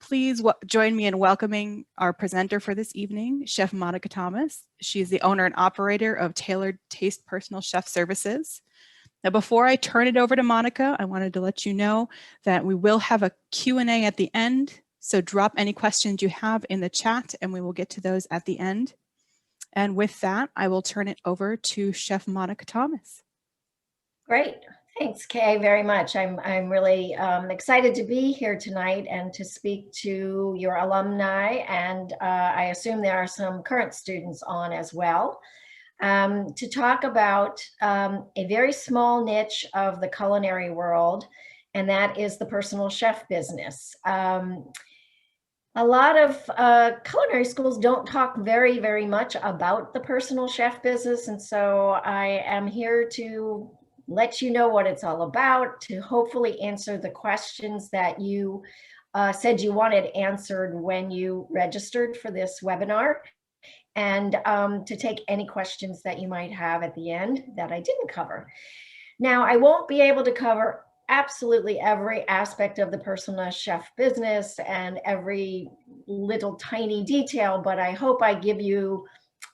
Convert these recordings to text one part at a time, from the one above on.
Please join me in welcoming our presenter for this evening, Chef Monica Thomas. She is the owner and operator of Tailored Taste Personal Chef Services. Now, before I turn it over to Monica, I wanted to let you know that we will have a Q&A at the end. So drop any questions you have in the chat and we will get to those at the end. And with that, I will turn it over to Chef Monica Thomas. Great. Thanks, Kay, very much. I'm really excited to be here tonight and to speak to your alumni, and I assume there are some current students on as well, to talk about a very small niche of the culinary world, and that is the personal chef business. A lot of culinary schools don't talk very, very much about the personal chef business, and so I am here to let you know what it's all about, to hopefully answer the questions that you said you wanted answered when you registered for this webinar, and to take any questions that you might have at the end that I didn't cover. Now, I won't be able to cover absolutely every aspect of the personal chef business and every little tiny detail, but I hope I give you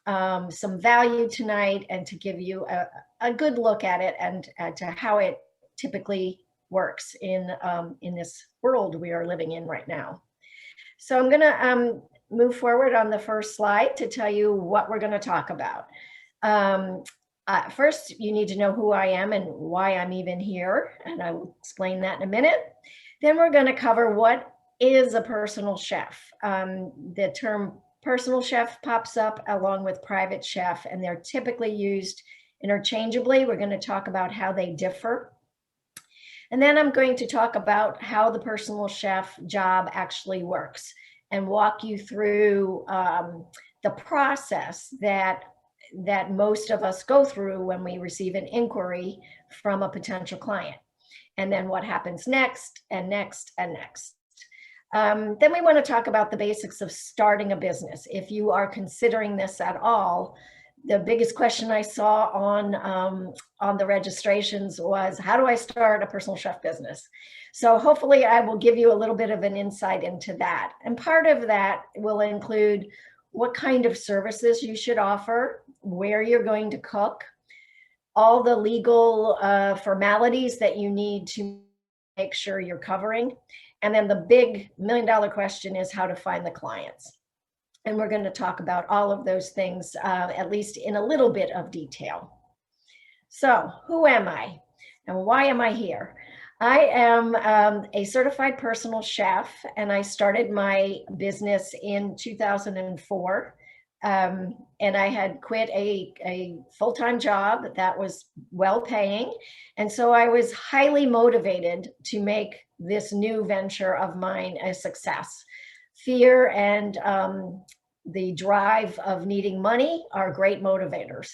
some value tonight and to give you a good look at it and to how it typically works in this world we are living in right now. So I'm gonna move forward on the first slide to tell you what we're gonna talk about. First, you need to know who I am and why I'm even here, and I will explain that in a minute. Then we're gonna cover what is a personal chef. The term personal chef pops up along with private chef, and they're typically used interchangeably. We're going to talk about how they differ. And then I'm going to talk about how the personal chef job actually works and walk you through the process that most of us go through when we receive an inquiry from a potential client. And then what happens next and next and next. Then we want to talk about the basics of starting a business. If you are considering this at all, the biggest question I saw on the registrations was, how do I start a personal chef business? So hopefully I will give you a little bit of an insight into that. And part of that will include what kind of services you should offer, where you're going to cook, all the legal formalities that you need to make sure you're covering. And then the big million-dollar question is how to find the clients. And we're going to talk about all of those things, at least in a little bit of detail. So who am I and why am I here? I am a certified personal chef, and I started my business in 2004. And I had quit a full-time job that was well-paying. And so I was highly motivated to make this new venture of mine a success. Fear and the drive of needing money are great motivators.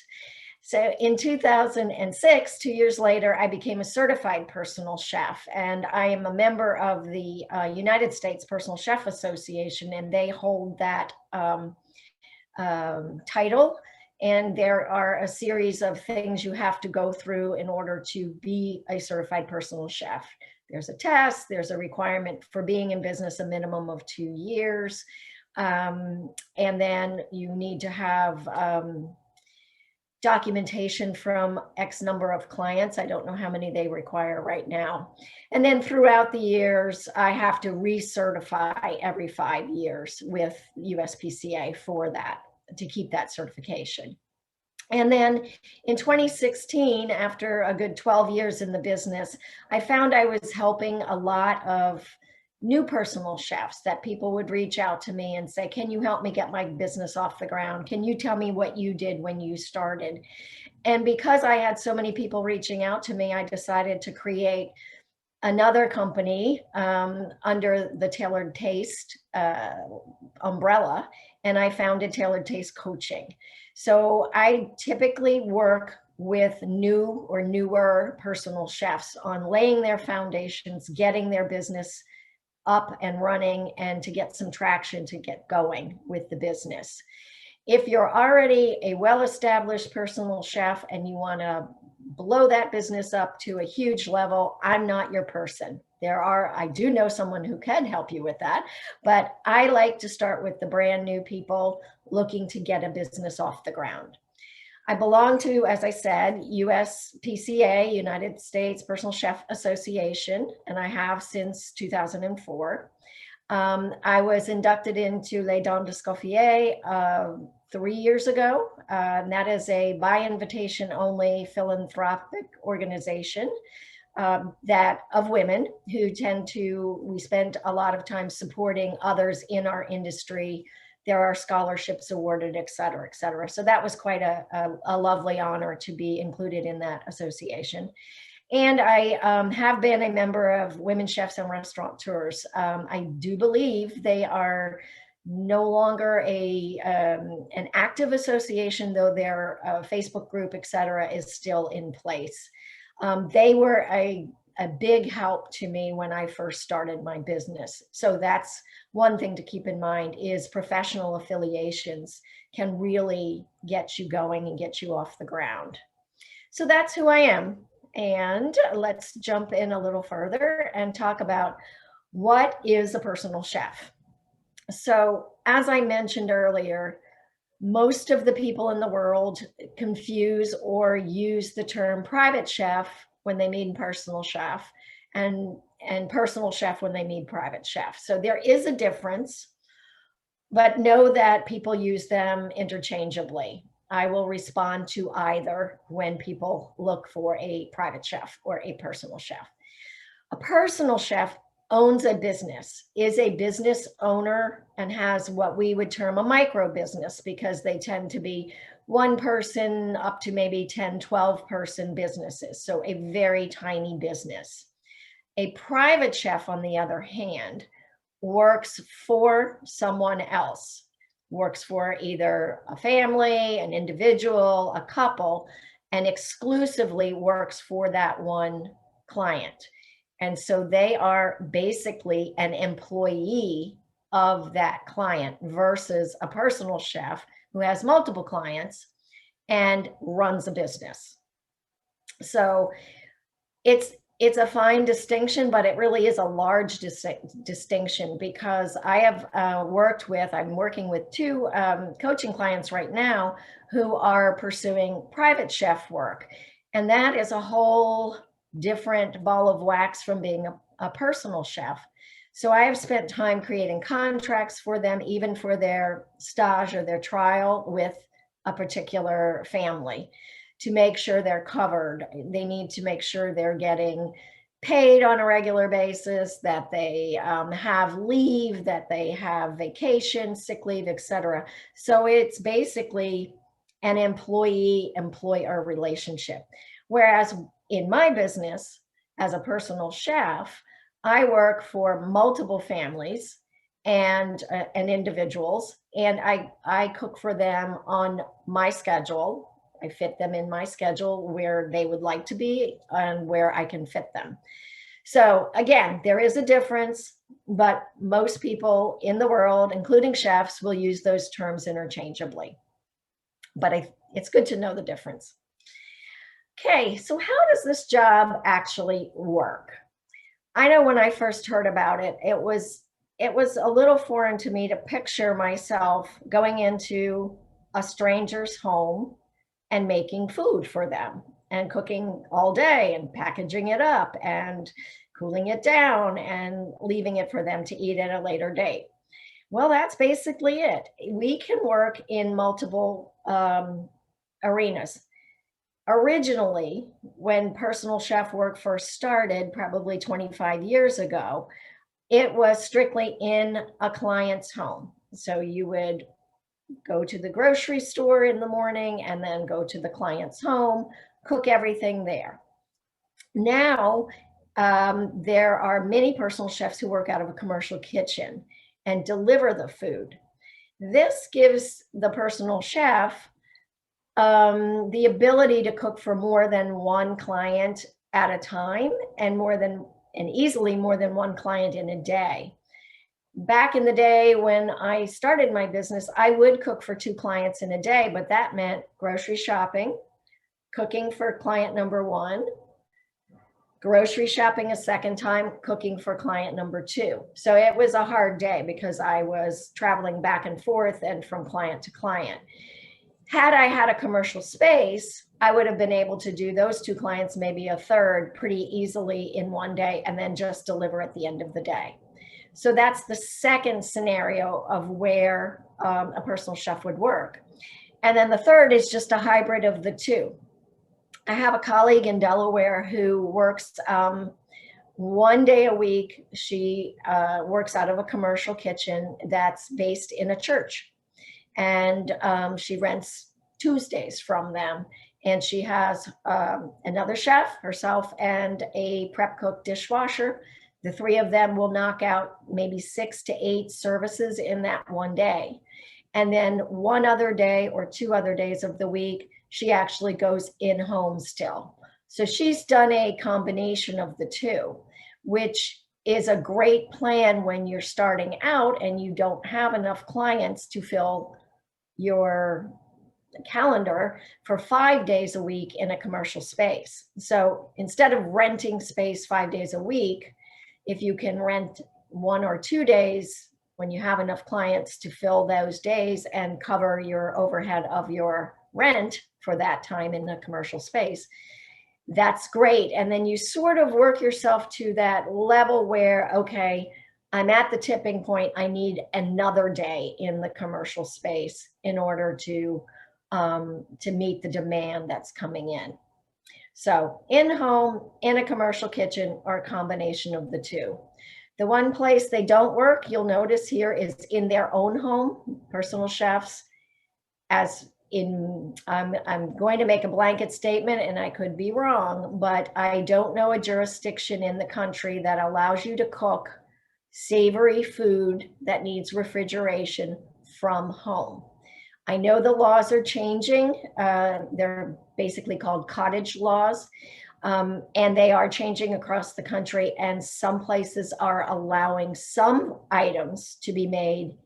So in 2006, 2 years later, I became a certified personal chef, and I am a member of the United States Personal Chef Association, and they hold that title. And there are a series of things you have to go through in order to be a certified personal chef. There's a test, there's a requirement for being in business a minimum of 2 years. And then you need to have documentation from X number of clients. I don't know how many they require right now. And then throughout the years, I have to recertify every 5 years with USPCA for that, to keep that certification. And then in 2016, after a good 12 years in the business, I found I was helping a lot of new personal chefs, that people would reach out to me and say, can you help me get my business off the ground? Can you tell me what you did when you started? And because I had so many people reaching out to me, I decided to create another company under the Tailored Taste umbrella, and I founded Tailored Taste Coaching. So I typically work with new or newer personal chefs on laying their foundations, getting their business up and running, and to get some traction to get going with the business. If you're already a well-established personal chef and you want to blow that business up to a huge level, I'm not your person. I do know someone who can help you with that, but I like to start with the brand new people looking to get a business off the ground. I belong to, as I said, USPCA, United States Personal Chef Association, and I have since 2004. I was inducted into Les Dames d'Escoffier 3 years ago. And that is a by invitation only philanthropic organization that of women who we spend a lot of time supporting others in our industry. There are scholarships awarded, et cetera, et cetera. So that was quite a lovely honor to be included in that association. And I have been a member of Women Chefs and Restaurateurs. I do believe they are no longer an active association, though their Facebook group, et cetera, is still in place. They were a big help to me when I first started my business. So that's one thing to keep in mind, is professional affiliations can really get you going and get you off the ground. So that's who I am. And let's jump in a little further and talk about what is a personal chef. So as I mentioned earlier, most of the people in the world confuse or use the term private chef when they mean personal chef, and personal chef when they mean private chef. So there is a difference, but know that people use them interchangeably. I will respond to either when people look for a private chef or a personal chef. A personal chef owns a business, is a business owner, and has what we would term a micro business, because they tend to be one person up to maybe 10, 12 person businesses. So a very tiny business. A private chef, on the other hand, works for someone else, works for either a family, an individual, a couple, and exclusively works for that one client. And so they are basically an employee of that client versus a personal chef who has multiple clients and runs a business. So it's a fine distinction, but it really is a large distinction, because I have I'm working with two coaching clients right now who are pursuing private chef work. And that is a whole different ball of wax from being a personal chef. So I have spent time creating contracts for them, even for their stage or their trial with a particular family, to make sure they're covered. They need to make sure they're getting paid on a regular basis, that they have leave, that they have vacation, sick leave, etc. So it's basically an employee-employer relationship. Whereas in my business, as a personal chef, I work for multiple families and individuals, and I cook for them on my schedule. I fit them in my schedule where they would like to be and where I can fit them. So again, there is a difference, but most people in the world, including chefs, will use those terms interchangeably. But it's good to know the difference. Okay, so how does this job actually work? I know when I first heard about it, it was a little foreign to me to picture myself going into a stranger's home and making food for them and cooking all day and packaging it up and cooling it down and leaving it for them to eat at a later date. Well, that's basically it. We can work in multiple arenas. Originally, when personal chef work first started, probably 25 years ago, it was strictly in a client's home. So you would go to the grocery store in the morning and then go to the client's home, cook everything there. Now, there are many personal chefs who work out of a commercial kitchen and deliver the food. This gives the personal chef the ability to cook for more than one client at a time, and easily more than one client in a day. Back in the day when I started my business, I would cook for 2 clients in a day, but that meant grocery shopping, cooking for client number 1, grocery shopping a second time, cooking for client number 2. So it was a hard day because I was traveling back and forth and from client to client. Had I had a commercial space, I would have been able to do those 2 clients, maybe a third, pretty easily in one day, and then just deliver at the end of the day. So that's the second scenario of where a personal chef would work. And then the third is just a hybrid of the 2. I have a colleague in Delaware who works 1 day a week. She works out of a commercial kitchen that's based in a church. And she rents Tuesdays from them. And she has another chef, herself, and a prep cook dishwasher. The 3 of them will knock out maybe 6 to 8 services in that one day. And then one other day or 2 other days of the week, she actually goes in home still. So she's done a combination of the 2, which is a great plan when you're starting out and you don't have enough clients to fill your calendar for 5 days a week in a commercial space. So instead of renting space 5 days a week, if you can rent 1 or 2 days when you have enough clients to fill those days and cover your overhead of your rent for that time in the commercial space, that's great. And then you sort of work yourself to that level where, okay, I'm at the tipping point. I need another day in the commercial space in order to meet the demand that's coming in. So in home, in a commercial kitchen, or a combination of the 2. The one place they don't work, you'll notice here, is in their own home, personal chefs. As in, I'm going to make a blanket statement and I could be wrong, but I don't know a jurisdiction in the country that allows you to cook savory food that needs refrigeration from home. I know the laws are changing. They're basically called cottage laws, and they are changing across the country, and some places are allowing some items to be made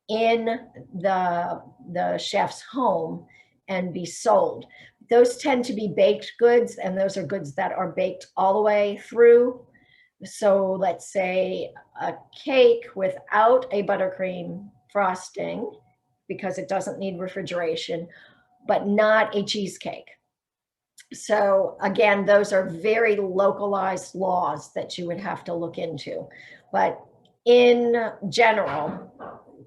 in the chef's home and be sold. Those tend to be baked goods, and those are goods that are baked all the way through. So let's say a cake without a buttercream frosting, because it doesn't need refrigeration, but not a cheesecake. So again, those are very localized laws that you would have to look into. But in general,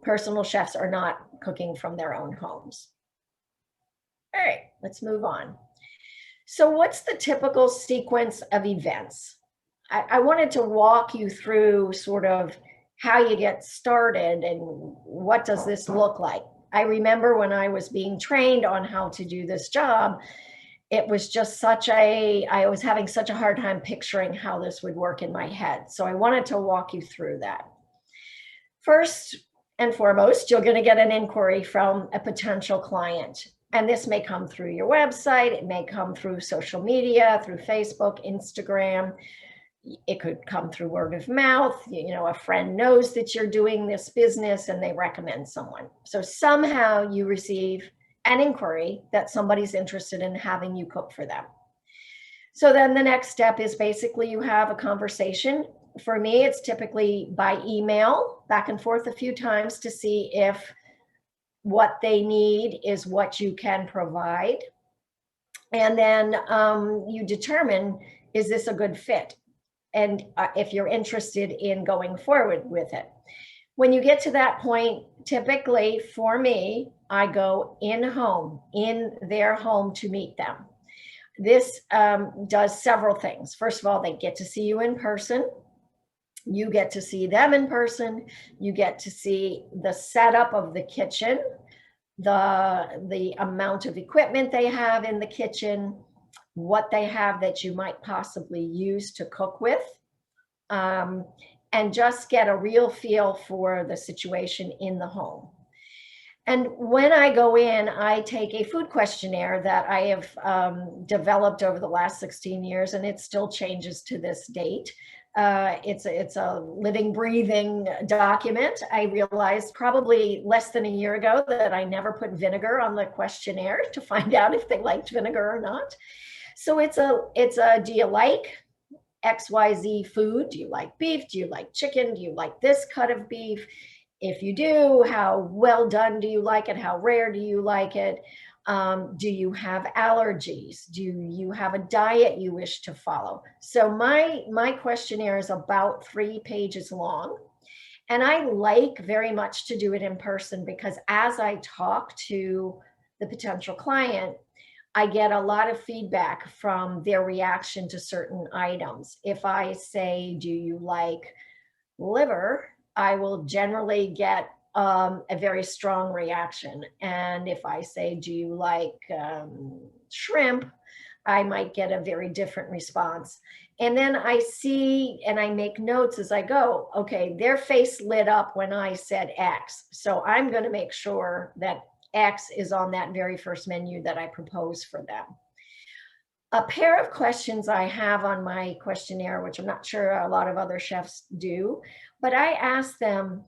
personal chefs are not cooking from their own homes. All right, let's move on. So what's the typical sequence of events? I wanted to walk you through sort of how you get started and what does this look like. I remember when I was being trained on how to do this job, it was just I was having such a hard time picturing how this would work in my head. So I wanted to walk you through that. First and foremost, you're going to get an inquiry from a potential client. And this may come through your website. It may come through social media, through Facebook, Instagram. It could come through word of mouth. You know, a friend knows that you're doing this business and they recommend someone. So somehow you receive an inquiry that somebody's interested in having you cook for them. So then the next step is basically you have a conversation. For me, it's typically by email, back and forth a few times to see if what they need is what you can provide. And then you determine, is this a good fit? And if you're interested in going forward with it. When you get to that point, typically for me, I go in their home to meet them. This does several things. First of all, they get to see you in person. You get to see them in person. You get to see the setup of the kitchen, the amount of equipment they have in the kitchen, what they have that you might possibly use to cook with, and just get a real feel for the situation in the home. And when I go in, I take a food questionnaire that I have developed over the last 16 years, and it still changes to this date. It's a living, breathing document. I realized probably less than a year ago that I never put vinegar on the questionnaire to find out if they liked vinegar or not. So it's a do you like, XYZ food? Do you like beef? Do you like chicken? Do you like this cut of beef? If you do, how well done do you like it? How rare do you like it? Do you have allergies? Do you have a diet you wish to follow? So my questionnaire is about 3 pages long. And I like very much to do it in person because as I talk to the potential client, I get a lot of feedback from their reaction to certain items. If I say, do you like liver? I will generally get a very strong reaction. And if I say, do you like shrimp? I might get a very different response. And then I see and I make notes as I go, okay, their face lit up when I said X. So I'm going to make sure that X is on that very first menu that I propose for them. A pair of questions I have on my questionnaire, which I'm not sure a lot of other chefs do, but I ask them,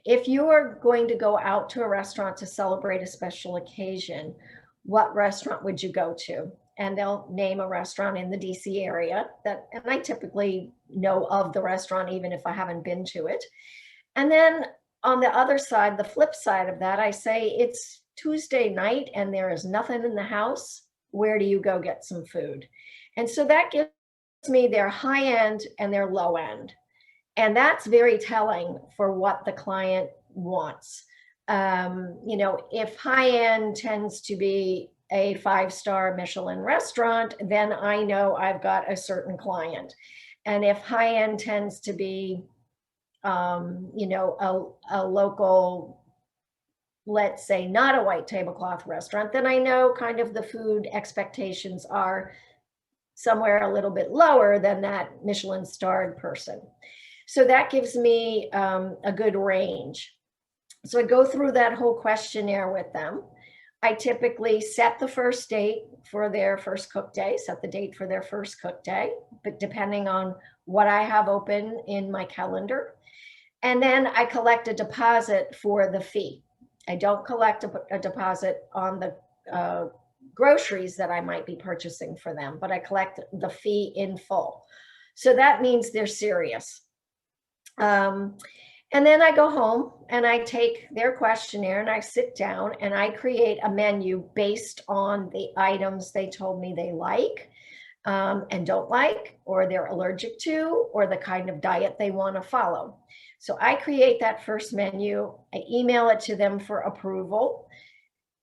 if you are going to go out to a restaurant to celebrate a special occasion, what restaurant would you go to? And they'll name a restaurant in the DC area and I typically know of the restaurant even if I haven't been to it. And then on the other side, the flip side of that, I say it's Tuesday night and there is nothing in the house. Where do you go get some food? And so that gives me their high end and their low end. And that's very telling for what the client wants. If high end tends to be a 5-star Michelin restaurant, then I know I've got a certain client. And if high end tends to be, a local, let's say not a white tablecloth restaurant, then I know kind of the food expectations are somewhere a little bit lower than that Michelin starred person. So that gives me a good range. So I go through that whole questionnaire with them. I typically set the first date for their first cook day, set the date for their first cook day, but depending on what I have open in my calendar. And then I collect a deposit for the fee. I don't collect a deposit on the groceries that I might be purchasing for them, but I collect the fee in full. So that means they're serious. And then I go home and I take their questionnaire and I sit down and I create a menu based on the items they told me they like and don't like, or they're allergic to, or the kind of diet they want to follow. So I create that first menu, I email it to them for approval.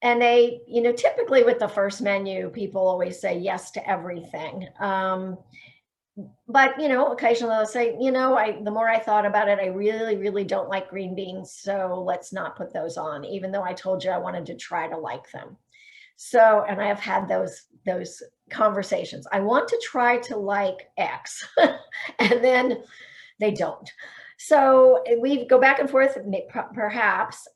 And they, typically with the first menu, people always say yes to everything. But, occasionally they'll say, the more I thought about it, I really, really don't like green beans. So let's not put those on, even though I told you I wanted to try to like them. So, and I have had those conversations. I want to try to like X and then they don't. So we go back and forth, perhaps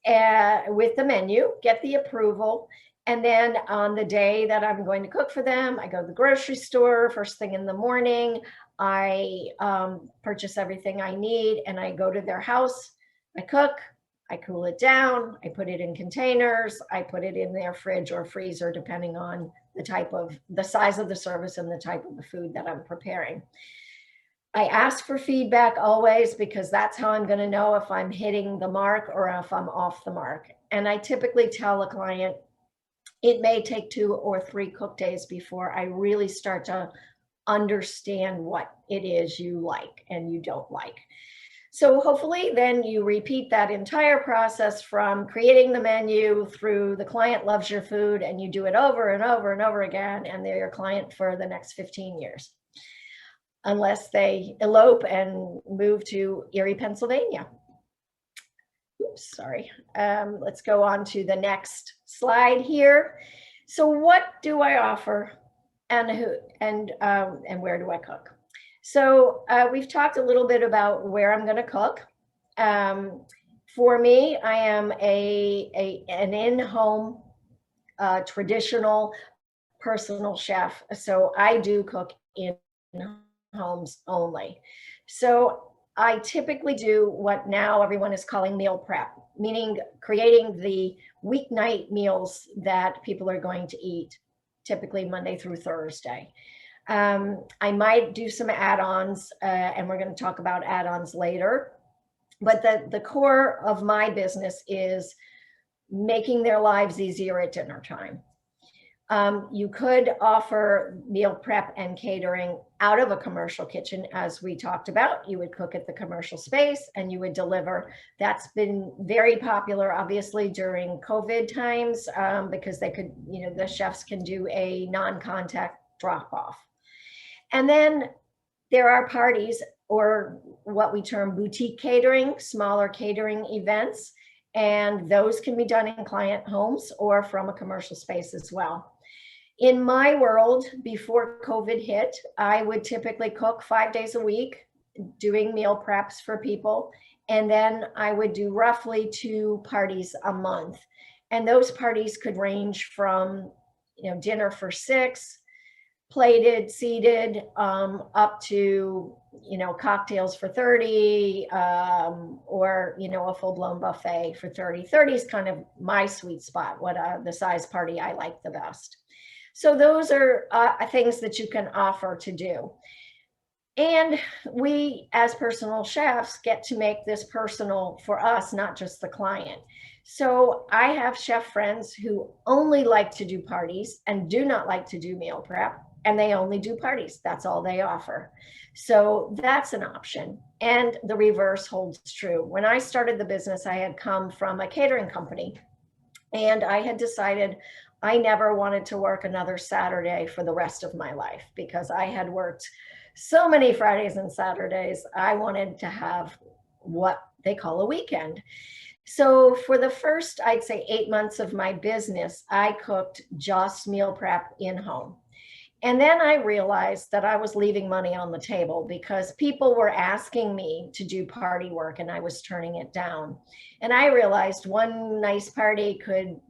with the menu, get the approval. And then on the day that I'm going to cook for them, I go to the grocery store first thing in the morning. I purchase everything I need and I go to their house. I cook, I cool it down, I put it in containers, I put it in their fridge or freezer, depending on the size of the service and the type of the food that I'm preparing. I ask for feedback always because that's how I'm going to know if I'm hitting the mark or if I'm off the mark. And I typically tell a client, it may take 2 or 3 cook days before I really start to understand what it is you like and you don't like. So hopefully then you repeat that entire process from creating the menu through the client loves your food, and you do it over and over and over again, and they're your client for the next 15 years. Unless they elope and move to Erie, Pennsylvania. Oops, sorry. Let's go on to the next slide here. So what do I offer and who and where do I cook? So we've talked a little bit about where I'm going to cook. For me, I am an in-home traditional personal chef. So I do cook in homes only. So I typically do what now everyone is calling meal prep, meaning creating the weeknight meals that people are going to eat, typically Monday through Thursday. I might do some add-ons, and we're going to talk about add-ons later. But the core of my business is making their lives easier at dinner time. You could offer meal prep and catering out of a commercial kitchen, as we talked about. You would cook at the commercial space and you would deliver. That's been very popular, obviously, during COVID times, because they could, the chefs can do a non-contact drop off. And then there are parties, or what we term boutique catering, smaller catering events, and those can be done in client homes or from a commercial space as well. In my world, before COVID hit, I would typically cook 5 days a week, doing meal preps for people. And then I would do roughly 2 parties a month. And those parties could range from, dinner for 6, plated, seated, up to, cocktails for 30, or, a full-blown buffet for 30. 30 is kind of my sweet spot, the size party I like the best. So those are things that you can offer to do. And we, as personal chefs, get to make this personal for us, not just the client. So I have chef friends who only like to do parties and do not like to do meal prep, and they only do parties. That's all they offer. So that's an option. And the reverse holds true. When I started the business, I had come from a catering company, and I had decided I never wanted to work another Saturday for the rest of my life, because I had worked so many Fridays and Saturdays. I wanted to have what they call a weekend. So for the first, I'd say 8 months of my business, I cooked just meal prep in home. And then I realized that I was leaving money on the table, because people were asking me to do party work and I was turning it down. And I realized one nice party could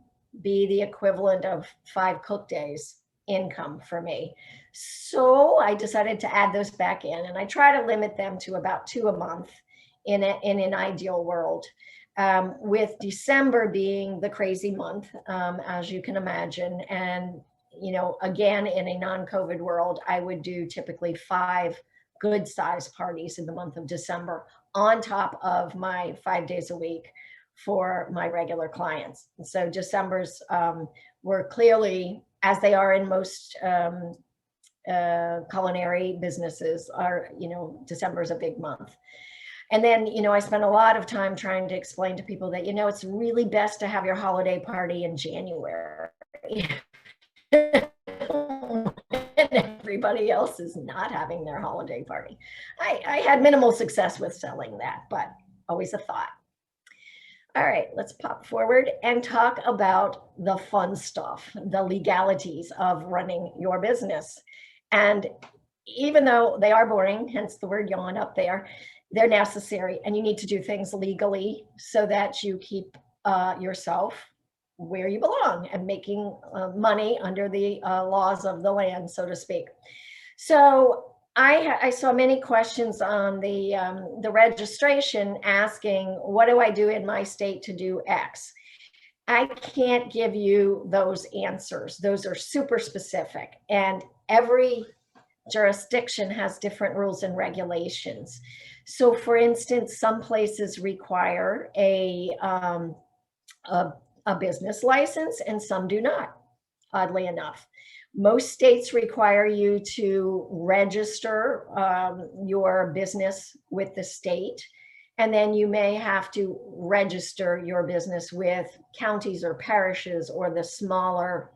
be the equivalent of 5 cook days income for me. So I decided to add those back in, and I try to limit them to about 2 a month in an ideal world. With December being the crazy month, as you can imagine. And, again, in a non-COVID world, I would do typically 5 good size parties in the month of December on top of my 5 days a week for my regular clients. And so December's were clearly, as they are in most culinary businesses, December is a big month. And then, I spent a lot of time trying to explain to people that, it's really best to have your holiday party in January. And everybody else is not having their holiday party. I had minimal success with selling that, but always a thought. All right, let's pop forward and talk about the fun stuff, the legalities of running your business. And even though they are boring, hence the word yawn up there, they're necessary, and you need to do things legally so that you keep yourself where you belong and making money under the laws of the land, so to speak. So I saw many questions on the registration asking, what do I do in my state to do X? I can't give you those answers. Those are super specific, and every jurisdiction has different rules and regulations. So for instance, some places require a business license and some do not, oddly enough. Most states require you to register your business with the state, and then you may have to register your business with counties or parishes or the smaller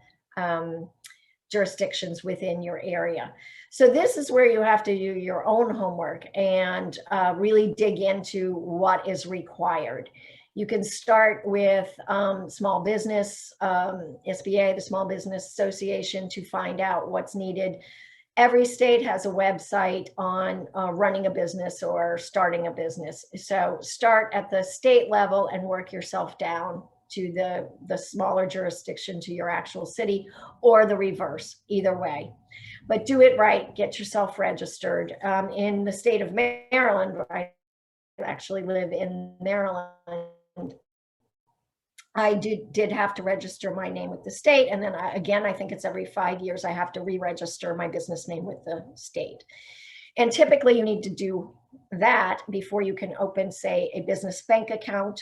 jurisdictions within your area. So this is where you have to do your own homework and really dig into what is required. You can start with small business, SBA, the Small Business Association, to find out what's needed. Every state has a website on running a business or starting a business. So start at the state level and work yourself down to the smaller jurisdiction, to your actual city, or the reverse, either way. But do it right, get yourself registered. In the state of Maryland, I actually live in Maryland, I did have to register my name with the state. And then again, I think it's every 5 years I have to re-register my business name with the state. And typically you need to do that before you can open, say, a business bank account.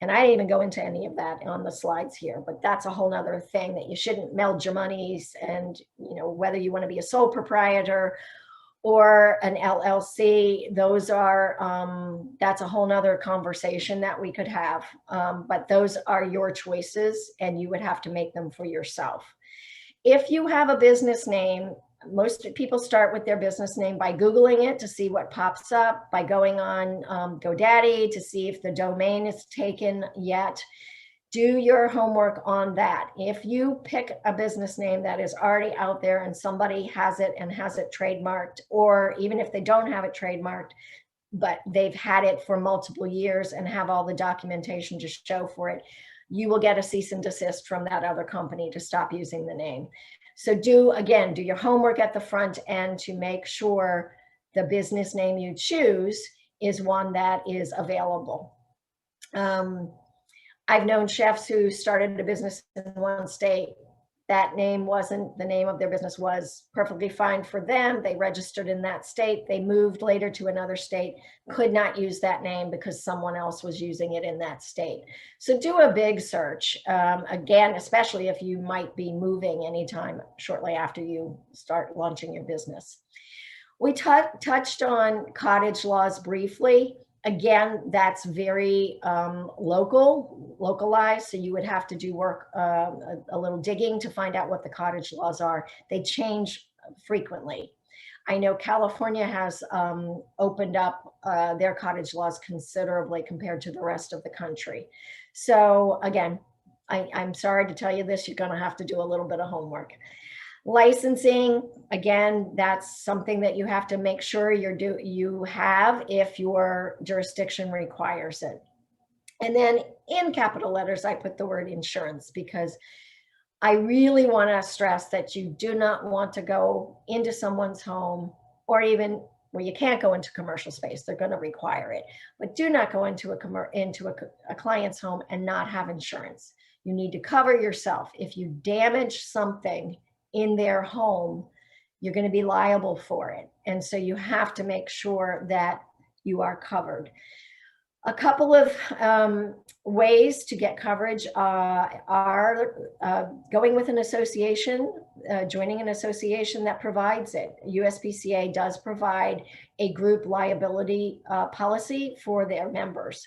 And I didn't even go into any of that on the slides here, but that's a whole nother thing, that you shouldn't meld your monies. And, you know, whether you want to be a sole proprietor or an LLC, those are, that's a whole nother conversation that we could have. But those are your choices and you would have to make them for yourself. If you have a business name, most people start with their business name by Googling it to see what pops up, by going on GoDaddy to see if the domain is taken yet. Do your homework on that. If you pick a business name that is already out there and somebody has it and has it trademarked, or even if they don't have it trademarked, but they've had it for multiple years and have all the documentation to show for it, you will get a cease and desist from that other company to stop using the name. So do your homework at the front end to make sure the business name you choose is one that is available. I've known chefs who started a business in one state. That name wasn't, the name of their business was perfectly fine for them. They registered in that state. They moved later to another state, could not use that name because someone else was using it in that state. So do a big search. Again, especially if you might be moving anytime shortly after you start launching your business. We touched on cottage laws briefly. Again, that's very localized. So you would have to do work, a little digging to find out what the cottage laws are. They change frequently. I know California has opened up their cottage laws considerably compared to the rest of the country. So again, I'm sorry to tell you this, you're going to have to do a little bit of homework. Licensing, again, that's something that you have to make sure you have if your jurisdiction requires it. And then in capital letters, I put the word insurance because I really want to stress that you do not want to go into someone's home, or even where you can't go into commercial space, they're going to require it, but do not go into a client's home and not have insurance. You need to cover yourself. If you damage something in their home, you're going to be liable for it. And so you have to make sure that you are covered. A couple of ways to get coverage are going with an association, joining an association that provides it. USPCA does provide a group liability policy for their members.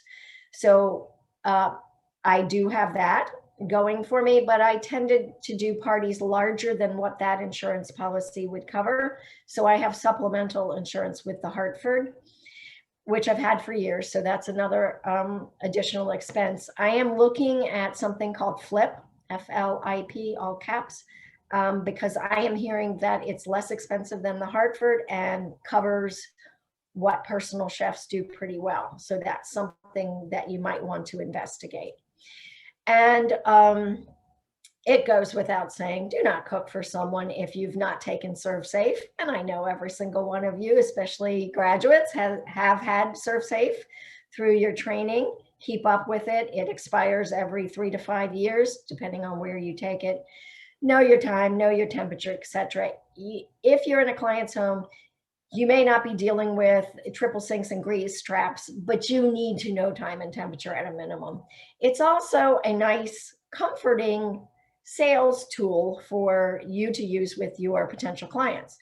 So I do have that going for me, but I tended to do parties larger than what that insurance policy would cover. So I have supplemental insurance with the Hartford, which I've had for years. So that's another additional expense. I am looking at something called FLIP, F-L-I-P, all caps, because I am hearing that it's less expensive than the Hartford and covers what personal chefs do pretty well. So that's something that you might want to investigate. And it goes without saying, do not cook for someone if you've not taken ServSafe. And I know every single one of you, especially graduates, have had ServSafe through your training. Keep up with it. It expires every 3 to 5 years, depending on where you take it. Know your time, know your temperature, etc. If you're in a client's home, you may not be dealing with triple sinks and grease traps, but you need to know time and temperature at a minimum. It's also a nice, comforting sales tool for you to use with your potential clients.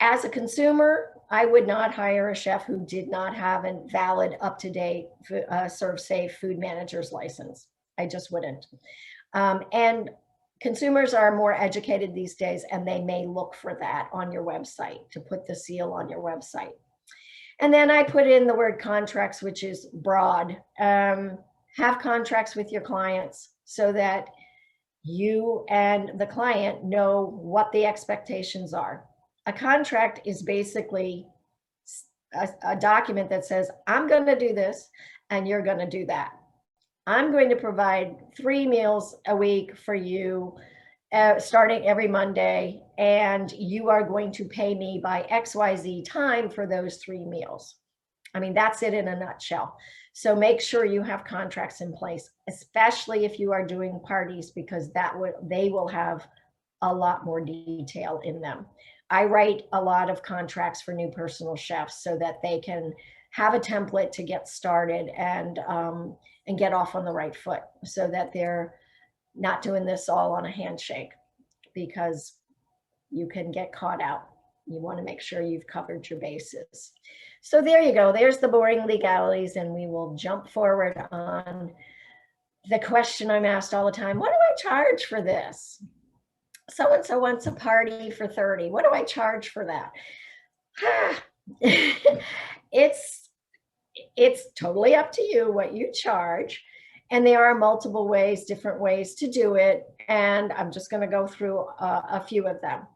As a consumer, I would not hire a chef who did not have a valid, up-to-date ServSafe food manager's license. I just wouldn't. And consumers are more educated these days, and they may look for that on your website, to put the seal on your website. And then I put in the word contracts, which is broad. Have contracts with your clients so that you and the client know what the expectations are. A contract is basically a document that says, I'm going to do this and you're going to do that. I'm going to provide 3 meals a week for you, starting every Monday, and you are going to pay me by XYZ time for those 3 meals. I mean, that's it in a nutshell. So make sure you have contracts in place, especially if you are doing parties, because they will have a lot more detail in them. I write a lot of contracts for new personal chefs so that they can have a template to get started and get off on the right foot, so that they're not doing this all on a handshake, because you can get caught out. You want to make sure you've covered your bases. So there you go. There's the boring legalities, and we will jump forward on the question I'm asked all the time. What do I charge for this? So-and-so wants a party for 30. What do I charge for that? It's totally up to you what you charge. And there are multiple ways, different ways to do it. And I'm just going to go through a few of them.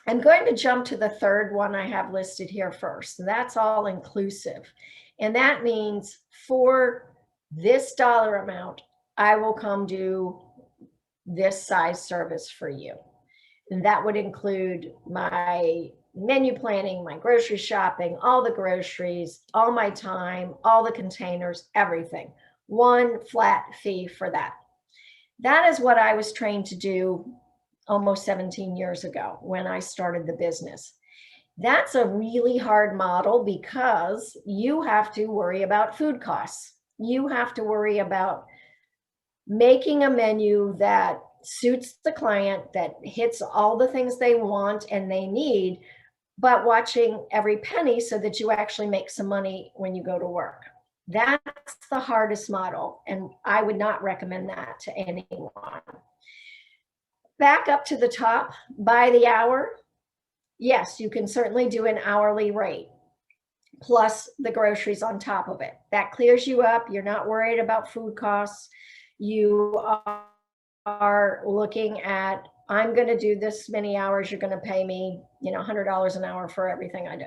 I'm going to jump to the third one I have listed here first. That's all inclusive. And that means for this dollar amount, I will come do this size service for you. And that would include my menu planning, my grocery shopping, all the groceries, all my time, all the containers, everything. One flat fee for that. That is what I was trained to do almost 17 years ago when I started the business. That's a really hard model because you have to worry about food costs. You have to worry about making a menu that suits the client, that hits all the things they want and they need, but watching every penny so that you actually make some money when you go to work. That's the hardest model, and I would not recommend that to anyone. Back up to the top, by the hour, yes, you can certainly do an hourly rate, plus the groceries on top of it. That clears you up. You're not worried about food costs. You are looking at, I'm going to do this many hours. You're going to pay me, $100 an hour for everything I do.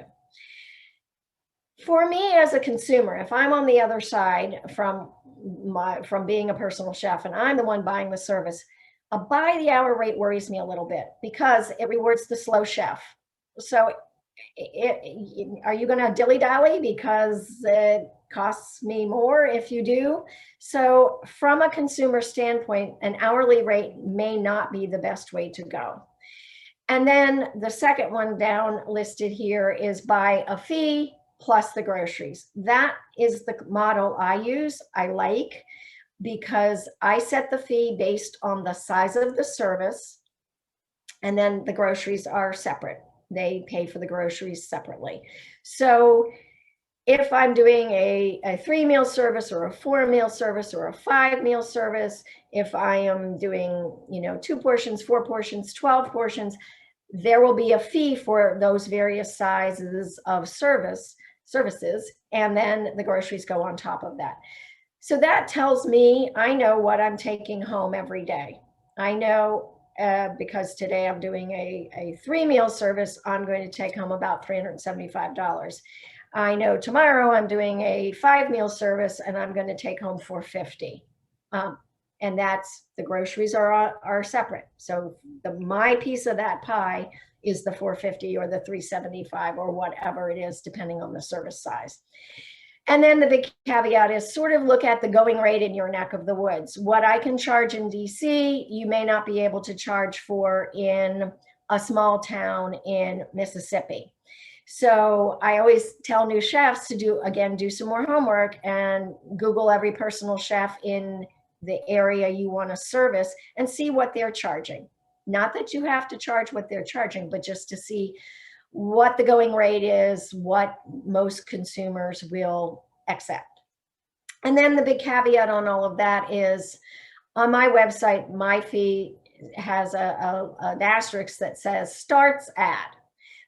For me as a consumer, if I'm on the other side from being a personal chef and I'm the one buying the service, a by the hour rate worries me a little bit because it rewards the slow chef. So are you going to dilly dally because it costs me more if you do? So from a consumer standpoint, an hourly rate may not be the best way to go. And then the second one down listed here is by a fee plus the groceries. That is the model I use. I like, because I set the fee based on the size of the service, and then the groceries are separate. They pay for the groceries separately. So if I'm doing a 3-meal service or a 4-meal service or a 5-meal service, if I am doing 2 portions, 4 portions, 12 portions, there will be a fee for those various sizes of services, and then the groceries go on top of that. So that tells me I know what I'm taking home every day. I know because today I'm doing a 3-meal service, I'm going to take home about $375. I know tomorrow I'm doing a 5-meal service and I'm going to take home $450. And that's, the groceries are separate. So my piece of that pie is the $450 or the $375 or whatever it is, depending on the service size. And then the big caveat is sort of look at the going rate in your neck of the woods. What I can charge in DC, you may not be able to charge for in a small town in Mississippi. So I always tell new chefs to do some more homework and Google every personal chef in the area you want to service and see what they're charging. Not that you have to charge what they're charging, but just to see what the going rate is, what most consumers will accept. And then the big caveat on all of that is, on my website, my fee has an asterisk that says starts at.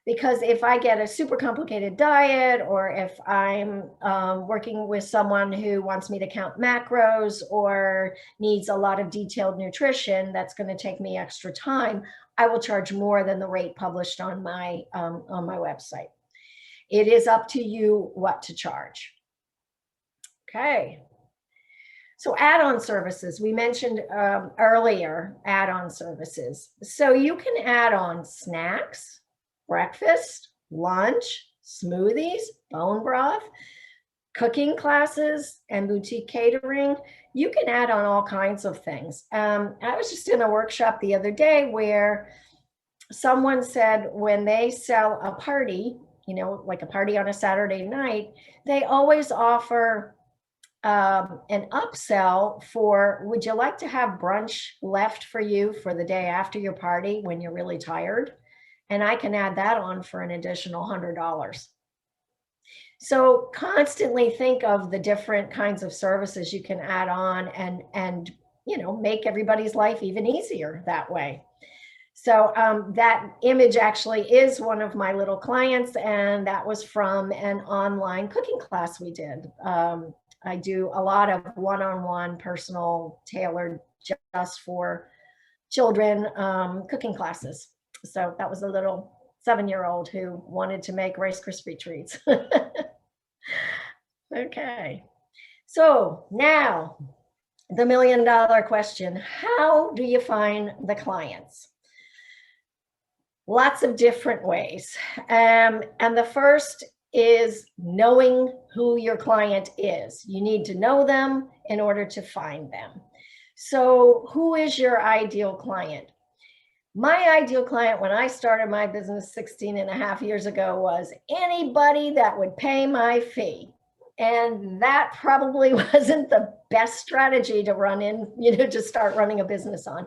Because if I get a super complicated diet, or if I'm working with someone who wants me to count macros or needs a lot of detailed nutrition, that's going to take me extra time, I will charge more than the rate published on my website. It is up to you what to charge. Okay. So add-on services, we mentioned earlier, add-on services. So you can add on snacks, breakfast, lunch, smoothies, bone broth, cooking classes, and boutique catering. You can add on all kinds of things. I was just in a workshop the other day where someone said when they sell a party, like a party on a Saturday night, they always offer an upsell for, would you like to have brunch left for you for the day after your party when you're really tired? And I can add that on for an additional $100. So constantly think of the different kinds of services you can add on and make everybody's life even easier that way. So that image actually is one of my little clients, and that was from an online cooking class we did. I do a lot of one-on-one personal tailored just for children cooking classes. So that was a little 7-year-old who wanted to make Rice Krispie treats. Okay, so now the $1 million question: how do you find the clients? Lots of different ways. And the first is knowing who your client is. You need to know them in order to find them. So who is your ideal client? My ideal client when I started my business 16 and a half years ago was anybody that would pay my fee. And that probably wasn't the best strategy to run in, to start running a business on.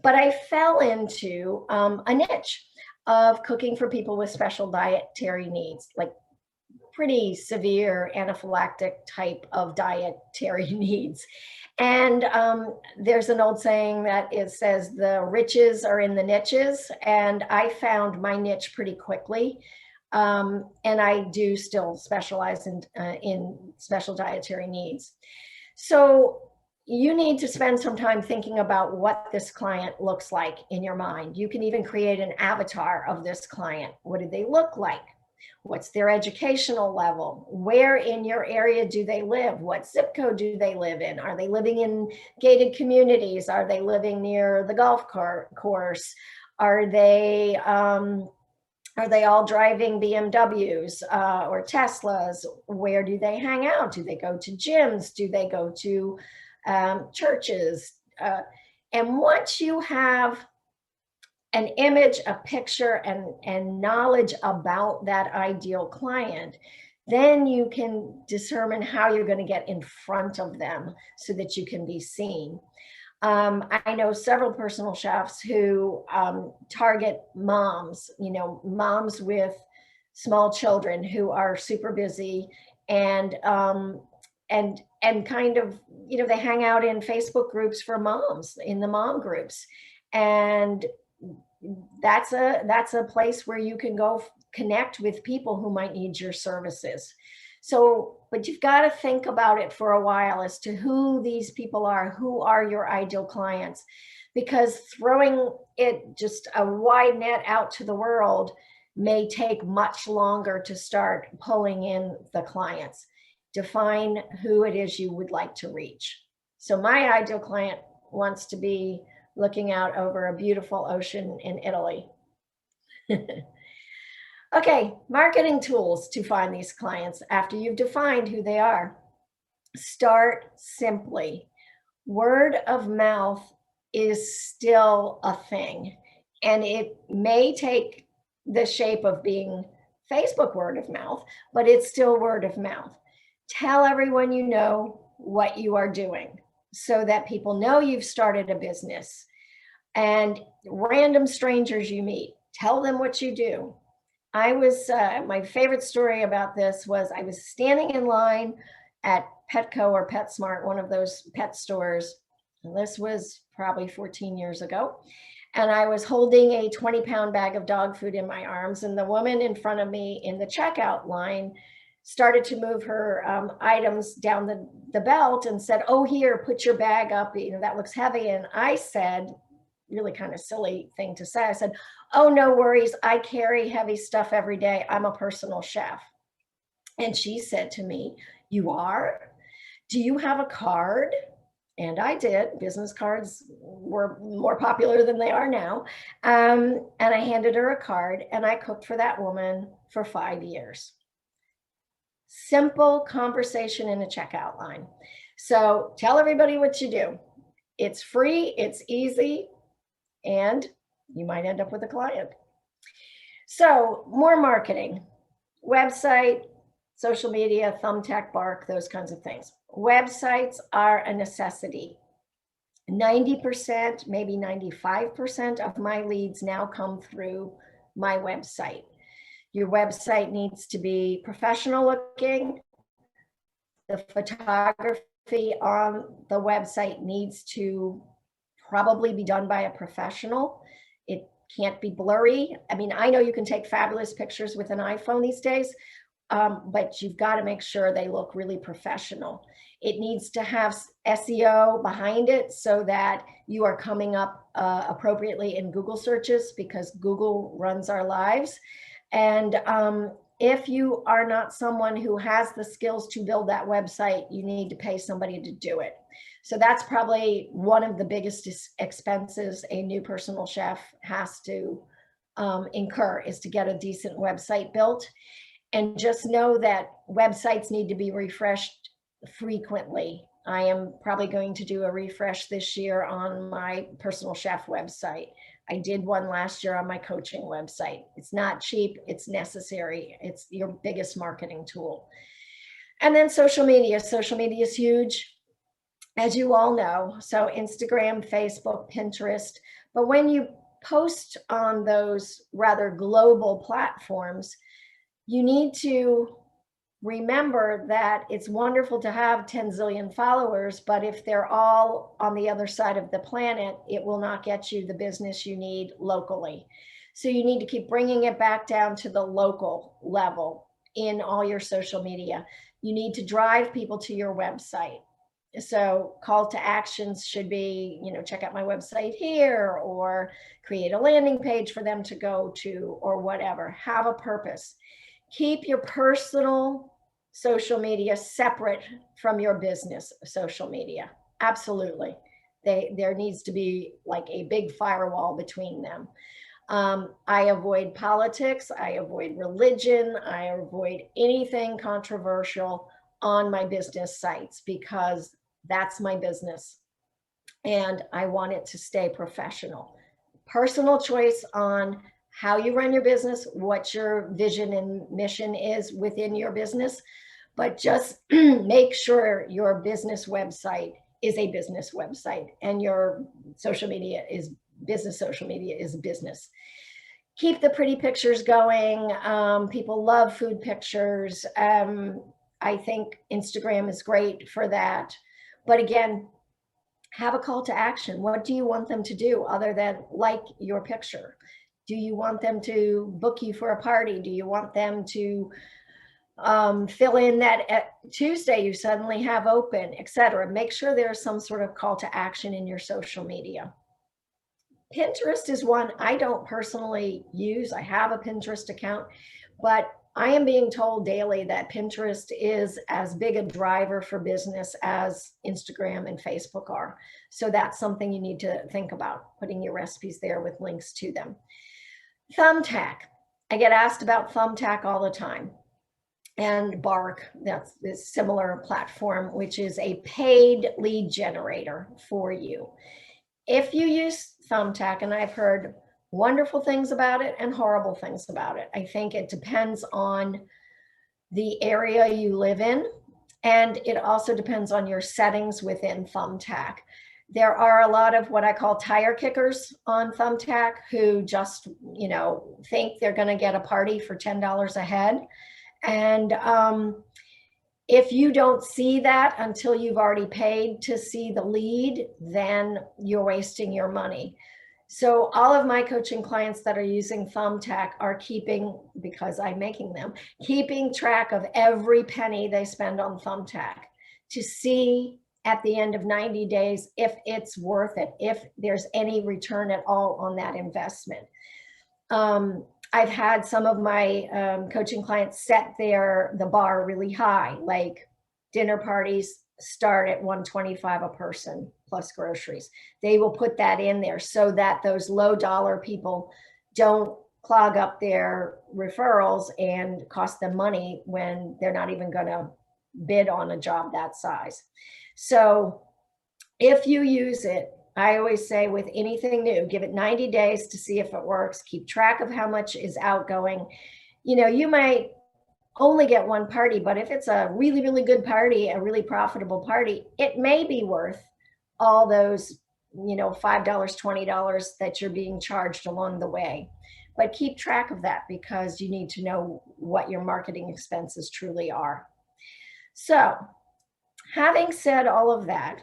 But I fell into a niche of cooking for people with special dietary needs, like pretty severe anaphylactic type of dietary needs. And there's an old saying that it says the riches are in the niches, and I found my niche pretty quickly. And I do still specialize in special dietary needs. So you need to spend some time thinking about what this client looks like in your mind. You can even create an avatar of this client. What do they look like? What's their educational level? Where in your area do they live? What zip code do they live in? Are they living in gated communities? Are they living near the golf course? Are they all driving BMWs or Teslas? Where do they hang out? Do they go to gyms? Do they go to churches? And once you have an image, a picture, and knowledge about that ideal client, then you can determine how you're going to get in front of them so that you can be seen. I know several personal chefs who target moms, moms with small children who are super busy and kind of, they hang out in Facebook groups for moms, in the mom groups. And that's a place where you can go connect with people who might need your services. So, but you've got to think about it for a while as to who these people are, who are your ideal clients, because throwing it just a wide net out to the world may take much longer to start pulling in the clients. Define who it is you would like to reach. So my ideal client wants to be looking out over a beautiful ocean in Italy. Okay, marketing tools to find these clients after you've defined who they are. Start simply. Word of mouth is still a thing, and it may take the shape of being Facebook word of mouth, but it's still word of mouth. Tell everyone you know what you are doing so that people know you've started a business. And random strangers you meet, tell them what you do. My favorite story about this was I was standing in line at Petco or PetSmart, one of those pet stores. And this was probably 14 years ago. And I was holding a 20-pound bag of dog food in my arms. And the woman in front of me in the checkout line started to move her items down the belt and said, "Oh, here, put your bag up. That looks heavy." And I said, really kind of silly thing to say, I said, "Oh, no worries. I carry heavy stuff every day. I'm a personal chef." And she said to me, "You are? Do you have a card?" And I did. Business cards were more popular than they are now. And I handed her a card, and I cooked for that woman for 5 years. Simple conversation in a checkout line. So tell everybody what you do. It's free, it's easy, and you might end up with a client. So more marketing, website, social media, Thumbtack, Bark, those kinds of things. Websites are a necessity. 90%, maybe 95% of my leads now come through my website. Your website needs to be professional looking. The photography on the website needs to probably be done by a professional. It can't be blurry. I mean, I know you can take fabulous pictures with an iPhone these days, but you've got to make sure they look really professional. It needs to have SEO behind it so that you are coming up appropriately in Google searches, because Google runs our lives. And if you are not someone who has the skills to build that website, you need to pay somebody to do it. So that's probably one of the biggest expenses a new personal chef has to incur, is to get a decent website built. And just know that websites need to be refreshed frequently. I am probably going to do a refresh this year on my personal chef website. I did one last year on my coaching website. It's not cheap, it's necessary. It's your biggest marketing tool. And then social media. Social media is huge, as you all know. So Instagram, Facebook, Pinterest. But when you post on those rather global platforms, you need to remember that it's wonderful to have 10 zillion followers, but if they're all on the other side of the planet, it will not get you the business you need locally. So you need to keep bringing it back down to the local level in all your social media. You need to drive people to your website. So call to actions should be, check out my website here, or create a landing page for them to go to, or whatever. Have a purpose. Keep your personal social media separate from your business social media. Absolutely. There needs to be like a big firewall between them. I avoid politics. I avoid religion. I avoid anything controversial on my business sites, because that's my business and I want it to stay professional. Personal choice on how you run your business, what your vision and mission is within your business, but just make sure your business website is a business website and your social media is business. Social media is business. Keep the pretty pictures going. People love food pictures. I think Instagram is great for that. But again, have a call to action. What do you want them to do other than like your picture? Do you want them to book you for a party? Do you want them to fill in that at Tuesday you suddenly have open, etc.? Make sure there's some sort of call to action in your social media. Pinterest is one I don't personally use. I have a Pinterest account, but I am being told daily that Pinterest is as big a driver for business as Instagram and Facebook are. So that's something you need to think about, putting your recipes there with links to them. Thumbtack. I get asked about Thumbtack all the time. And Bark, that's this similar platform, which is a paid lead generator for you. If you use Thumbtack, and I've heard wonderful things about it and horrible things about it. I think it depends on the area you live in, and it also depends on your settings within Thumbtack. There are a lot of what I call tire kickers on Thumbtack who just, think they're going to get a party for $10 a head. And if you don't see that until you've already paid to see the lead, then you're wasting your money. So all of my coaching clients that are using Thumbtack are keeping, because I'm making them, keeping track of every penny they spend on Thumbtack to see at the end of 90 days if it's worth it, if there's any return at all on that investment. I've had some of my coaching clients set the bar really high, like dinner parties start at $125 a person plus groceries. They will put that in there so that those low dollar people don't clog up their referrals and cost them money when they're not even going to bid on a job that size. So if you use it, I always say with anything new, give it 90 days to see if it works. Keep track of how much is outgoing. You know, you might only get one party, but if it's a really, really good party, a really profitable party, it may be worth all those, you know, $5, $20 that you're being charged along the way. But keep track of that because you need to know what your marketing expenses truly are. So, having said all of that,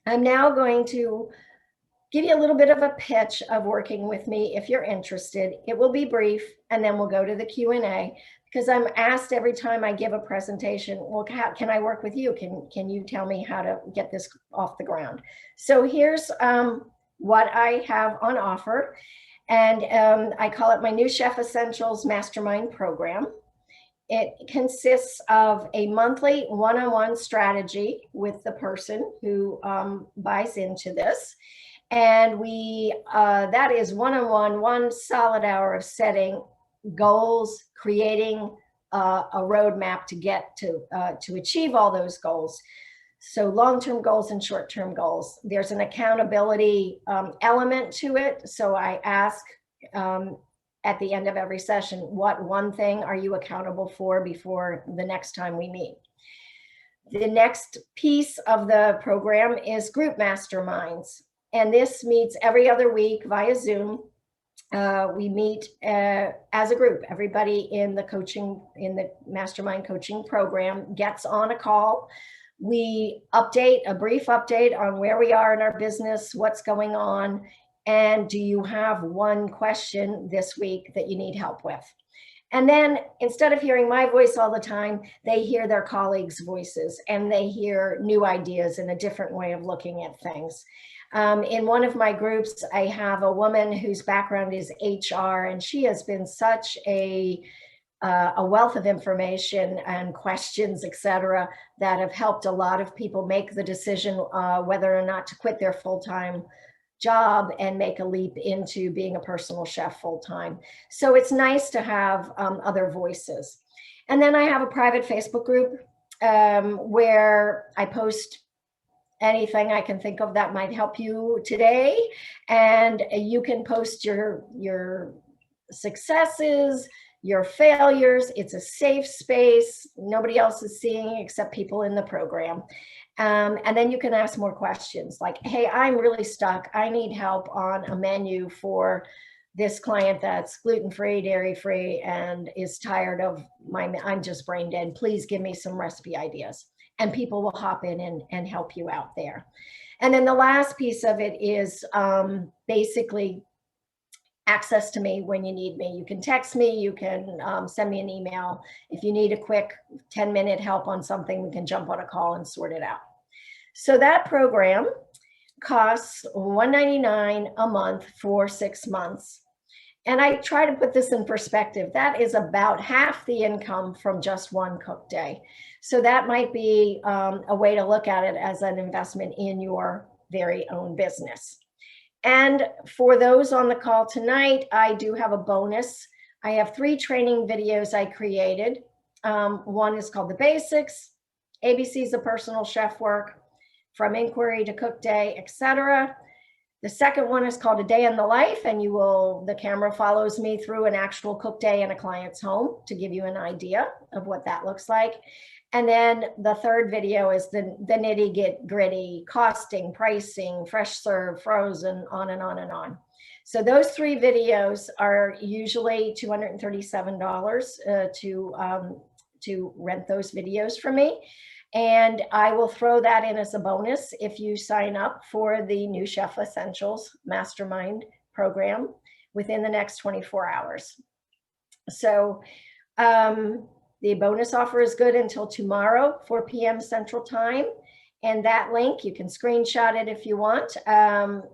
I'm now going to give you a little bit of a pitch of working with me if you're interested. It will be brief, and then we'll go to the Q&A because I'm asked every time I give a presentation, well, how can I work with you? Can you tell me how to get this off the ground? So here's what I have on offer, and I call it my New Chef Essentials Mastermind Program. It consists of a monthly one-on-one strategy with the person who buys into this. And that is one-on-one, one solid hour of setting goals, creating a roadmap to get to achieve all those goals. So long-term goals and short-term goals. There's an accountability element to it. So I ask at the end of every session, what one thing are you accountable for before the next time we meet? The next piece of the program is group masterminds. And this meets every other week via Zoom. We meet as a group. Everybody in the mastermind coaching program gets on a call. We update, a brief update on where we are in our business, what's going on, and do you have one question this week that you need help with? And then instead of hearing my voice all the time, they hear their colleagues' voices and they hear new ideas and a different way of looking at things. In one of my groups, I have a woman whose background is HR, and she has been such a wealth of information and questions, etc., that have helped a lot of people make the decision whether or not to quit their full-time job and make a leap into being a personal chef full-time. So it's nice to have other voices. And then I have a private Facebook group where I post anything I can think of that might help you today. And you can post your successes, your failures. It's a safe space. Nobody else is seeing except people in the program. And then you can ask more questions like, hey, I'm really stuck. I need help on a menu for this client that's gluten-free, dairy-free, and is tired of I'm just brain dead. Please give me some recipe ideas. And people will hop in and help you out there. And then the last piece of it is basically access to me when you need me. You can text me, you can send me an email. If you need a quick 10-minute help on something, we can jump on a call and sort it out. So that program costs $199 a month for 6 months. And I try to put this in perspective. That is about half the income from just one cook day. So that might be a way to look at it as an investment in your very own business. And for those on the call tonight, I do have a bonus. I have 3 training videos I created. One is called The Basics, ABCs of Personal Chef Work, From Inquiry to Cook Day, etc. The second one is called A Day in the Life, and the camera follows me through an actual cook day in a client's home to give you an idea of what that looks like. And then the third video is the nitty gritty, costing, pricing, fresh serve, frozen, on and on and on. So those 3 videos are usually $237 to rent those videos from me. And I will throw that in as a bonus if you sign up for the New Chef Essentials Mastermind program within the next 24 hours. So the bonus offer is good until tomorrow, 4 p.m. Central Time. And that link, you can screenshot it if you want,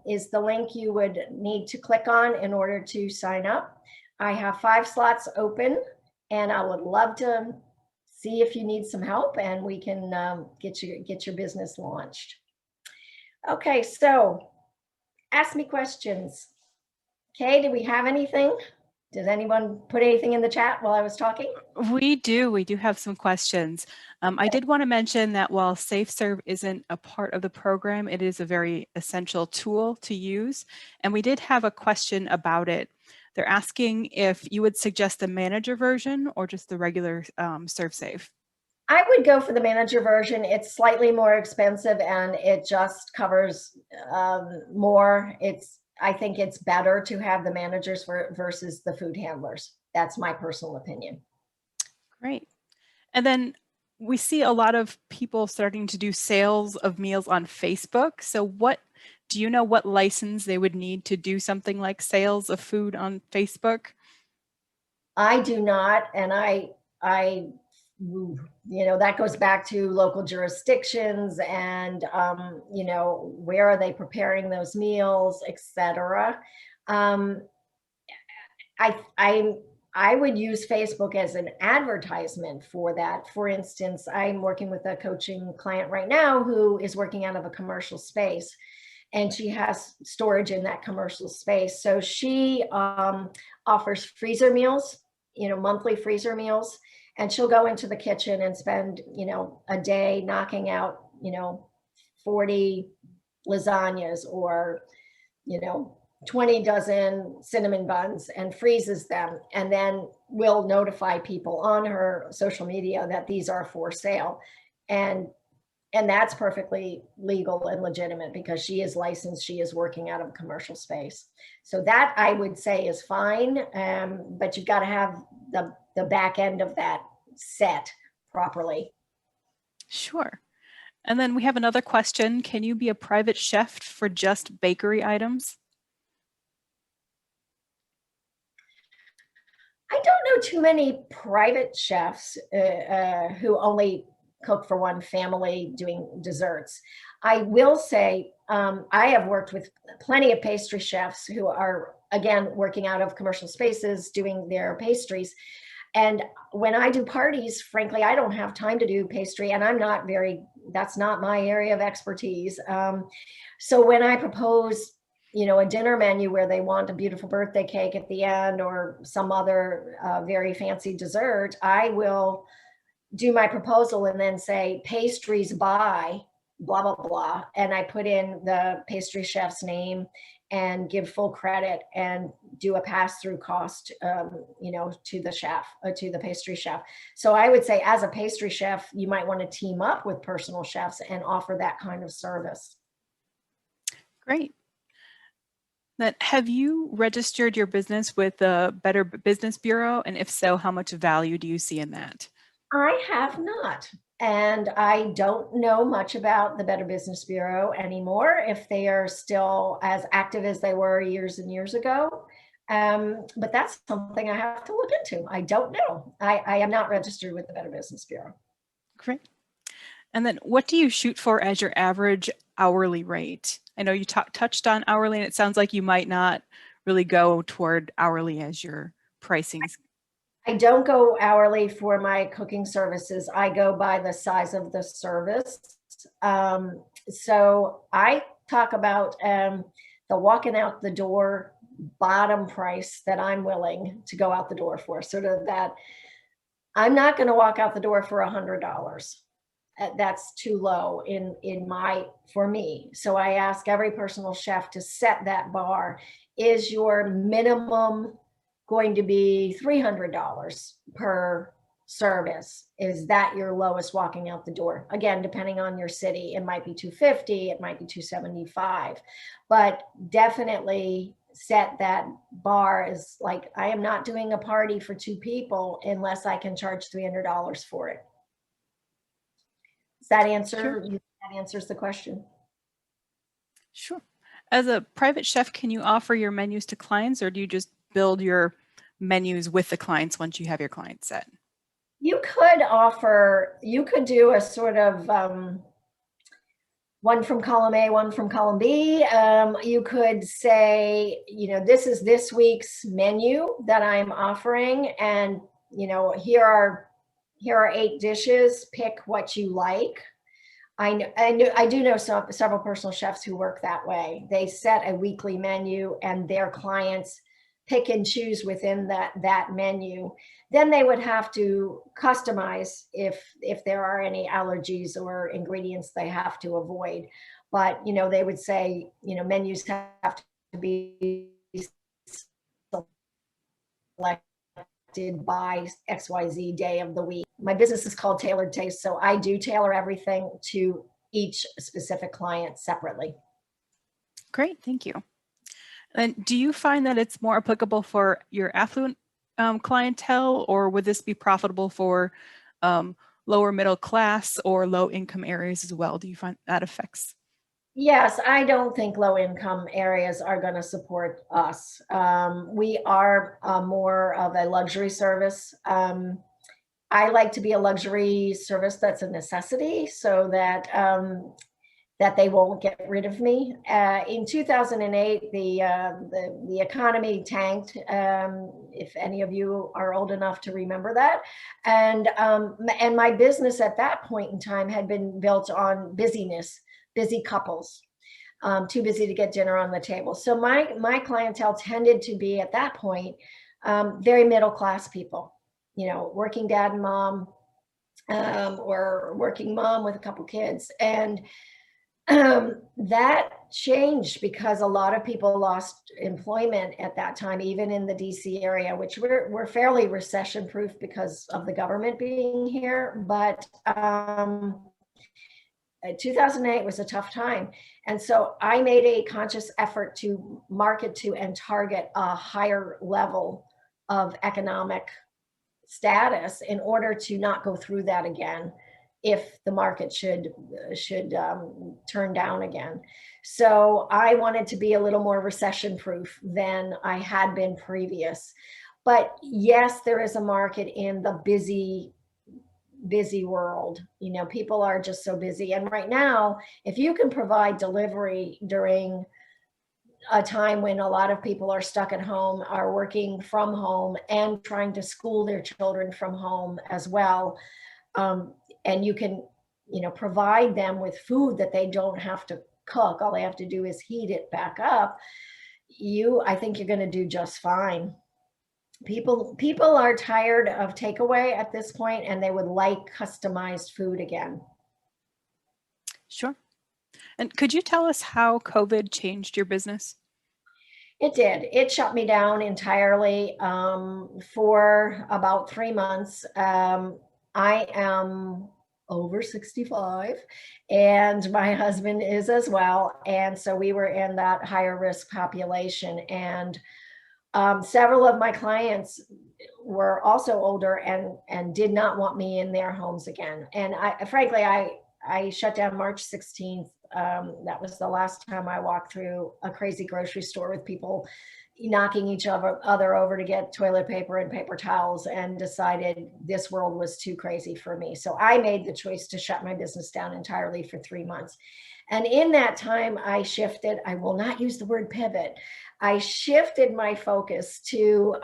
is the link you would need to click on in order to sign up. I have 5 slots open, and I would love to see if you need some help, and we can get your business launched. Okay, so ask me questions. Okay, do we have anything? Does anyone put anything in the chat while I was talking? We do have some questions. I did want to mention that while SafeServe isn't a part of the program, it is a very essential tool to use. And we did have a question about it. They're asking if you would suggest the manager version or just the regular ServeSafe. I would go for the manager version. It's slightly more expensive and it just covers more. I think it's better to have the managers versus the food handlers. That's my personal opinion. Great. And then we see a lot of people starting to do sales of meals on Facebook. So do you know what license they would need to do something like sales of food on Facebook? I do not, and that goes back to local jurisdictions and, where are they preparing those meals, etc. Um, I would use Facebook as an advertisement for that. For instance, I'm working with a coaching client right now who is working out of a commercial space, and she has storage in that commercial space. So she offers freezer meals, monthly freezer meals, and she'll go into the kitchen and spend, a day knocking out, 40 lasagnas or, 20 dozen cinnamon buns and freezes them, and then will notify people on her social media that these are for sale. And that's perfectly legal and legitimate because she is licensed, she is working out of a commercial space. So that I would say is fine, but you've got to have the back end of that set properly. Sure. And then we have another question. Can you be a private chef for just bakery items? I don't know too many private chefs who only cook for one family doing desserts. I will say I have worked with plenty of pastry chefs who are, again, working out of commercial spaces doing their pastries. And when I do parties, frankly, I don't have time to do pastry, and that's not my area of expertise. So when I propose a dinner menu where they want a beautiful birthday cake at the end or some other very fancy dessert, I will do my proposal and then say pastries by blah, blah, blah. And I put in the pastry chef's name and give full credit and do a pass-through cost, to the chef, to the pastry chef. So I would say as a pastry chef, you might want to team up with personal chefs and offer that kind of service. Great. Then have you registered your business with the Better Business Bureau? And if so, how much value do you see in that? I have not. And I don't know much about the Better Business Bureau anymore, if they are still as active as they were years and years ago. But that's something I have to look into. I don't know. I am not registered with the Better Business Bureau. Great. And then what do you shoot for as your average hourly rate? I know you touched on hourly, and it sounds like you might not really go toward hourly as your pricing. I don't go hourly for my cooking services. I go by the size of the service. So I talk about the walking out the door bottom price that I'm willing to go out the door for, sort of that I'm not going to walk out the door for $100. That's too low for me. So I ask every personal chef to set that bar. Is your minimum going to be $300 per service? Is that your lowest walking out the door? Again, depending on your city, it might be $250, it might be $275, but definitely set that bar as like, I am not doing a party for 2 people unless I can charge $300 for it. Does that answer? Sure. That answers the question. Sure. As a private chef, can you offer your menus to clients, or do you just build your menus with the clients once you have your clients set? You could do a sort of one from column A, one from column B. You could say, this is this week's menu that I'm offering, and here are 8 dishes. Pick what you like. I do know several personal chefs who work that way. They set a weekly menu, and their clients pick and choose within that menu. Then they would have to customize if there are any allergies or ingredients they have to avoid. But they would say menus have to be selected by XYZ day of the week. My business is called Tailored Taste, so I do tailor everything to each specific client separately. Great, thank you. And do you find that it's more applicable for your affluent clientele, or would this be profitable for lower middle class or low income areas as well? Do you find that affects? Yes, I don't think low income areas are going to support us. We are more of a luxury service. I like to be a luxury service that's a necessity, so that they won't get rid of me. In 2008, the economy tanked. If any of you are old enough to remember that, and my business at that point in time had been built on busyness, busy couples, too busy to get dinner on the table. So my clientele tended to be at that point very middle class people, working dad and mom, or working mom with a couple kids, and that changed because a lot of people lost employment at that time, even in the DC area, which we're fairly recession proof because of the government being here. But 2008 was a tough time. And so I made a conscious effort to market to and target a higher level of economic status in order to not go through that again if the market should turn down again. So I wanted to be a little more recession proof than I had been previous. But yes, there is a market in the busy world. People are just so busy. And right now, if you can provide delivery during a time when a lot of people are stuck at home, are working from home and trying to school their children from home as well, and you can provide them with food that they don't have to cook, all they have to do is heat it back up, I think you're going to do just fine. People are tired of takeaway at this point, and they would like customized food again. Sure. And could you tell us how COVID changed your business? It did. It shut me down entirely for about 3 months. I am over 65 and my husband is as well. And so we were in that higher risk population. And several of my clients were also older and did not want me in their homes again. And frankly, I shut down March 16th. That was the last time I walked through a crazy grocery store with people knocking each other over to get toilet paper and paper towels, and decided this world was too crazy for me. So I made the choice to shut my business down entirely for 3 months. And in that time, I shifted. I will not use the word pivot. I shifted my focus to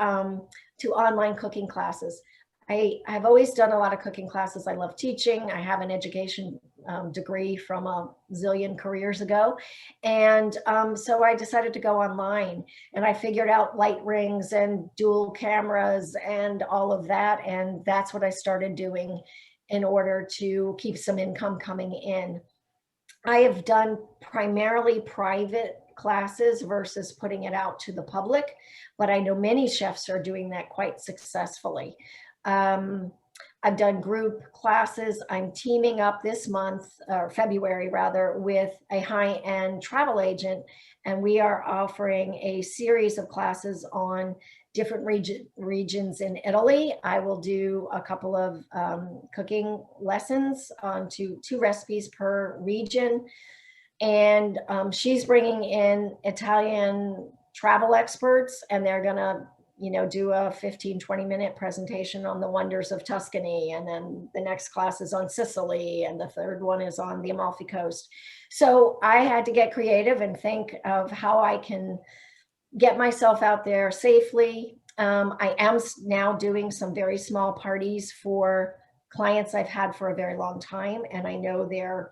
online cooking classes. I've always done a lot of cooking classes. I love teaching. I have an education degree from a zillion careers ago. And so I decided to go online, and I figured out light rings and dual cameras and all of that. And that's what I started doing in order to keep some income coming in. I have done primarily private classes versus putting it out to the public, but I know many chefs are doing that quite successfully. I've done group classes. I'm teaming up this month, or February rather, with a high-end travel agent, and we are offering a series of classes on different regions in Italy. I will do a couple of cooking lessons on two recipes per region. And she's bringing in Italian travel experts, and they're gonna do a 15-20 minute presentation on the wonders of Tuscany. And then the next class is on Sicily, and the third one is on the Amalfi Coast. So I had to get creative and think of how I can get myself out there safely. I am now doing some very small parties for clients I've had for a very long time, and I know they're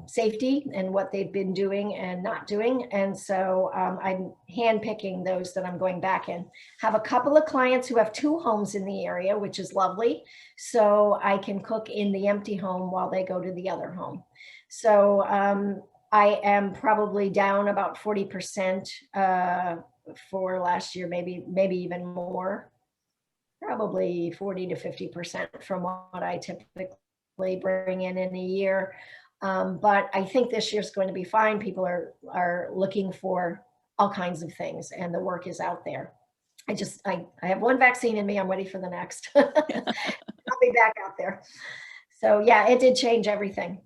safety and what they've been doing and not doing. And so I'm handpicking those that I'm going back in. Have a couple of clients who have 2 homes in the area, which is lovely. So I can cook in the empty home while they go to the other home. So I am probably down about 40% for last year, maybe even more, probably 40 to 50% from what I typically bring in a year. But I think this year's going to be fine. People are looking for all kinds of things, and the work is out there. I have one vaccine in me. I'm ready for the next. I'll be back out there. So yeah, it did change everything.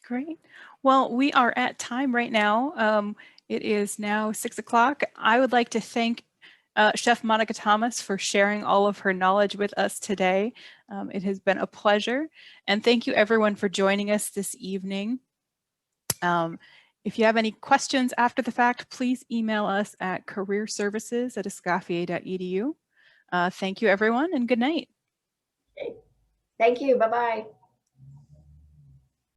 Great. Well, we are at time right now. It is now 6 o'clock. I would like to thank Chef Monica Thomas for sharing all of her knowledge with us today. It has been a pleasure. And thank you everyone for joining us this evening. If you have any questions after the fact, please email us at careerservices@escoffier.edu. Thank you everyone, and good night. Thank you. Bye-bye.